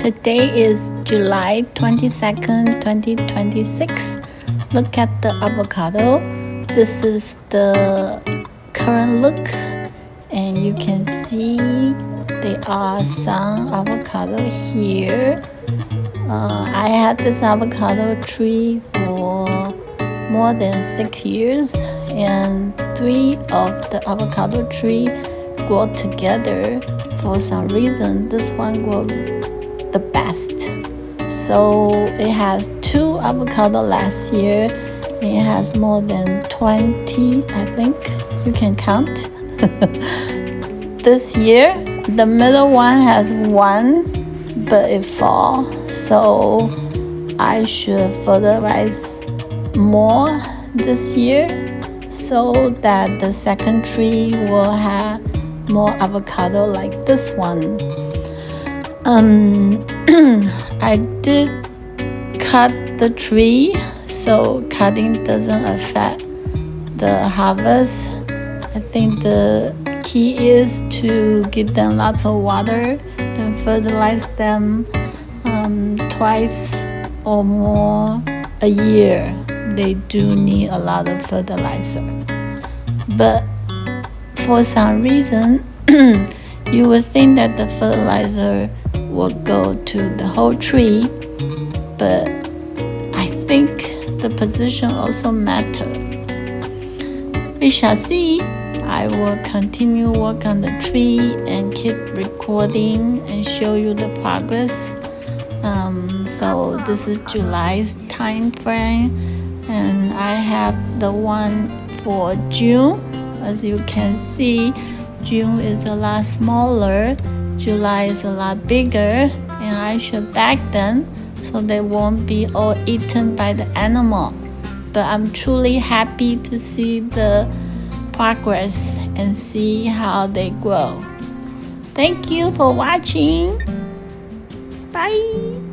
Today is July 22nd, 2026. Look at the avocado. This is the current look, and you can see there are some avocado here. I had this avocado tree for more than 6 years, and 3 of the avocado tree grow together. For some reason, this one grew the best. So it has 2 avocado last year, and it has more than 20, I think you can count. This year, the middle one has 1, but it fall. So I should fertilize more this year so that the second tree will have more avocado like this one. I did cut the tree, so cutting doesn't affect the harvest. I think the key is to give them lots of water and fertilize them twice or more a year. They do need a lot of fertilizer. But for some reason, you would think that the fertilizer will go to the whole tree, but I think the position also matters. We shall see. I will continue work on the tree and keep recording and show you the progress. So this is July's time frame, and I have the one for June. As you can see, June is a lot smaller, July is a lot bigger, and I should bag them so they won't be all eaten by the animal. But I'm truly happy to see the progress and see how they grow. Thank you for watching. Bye.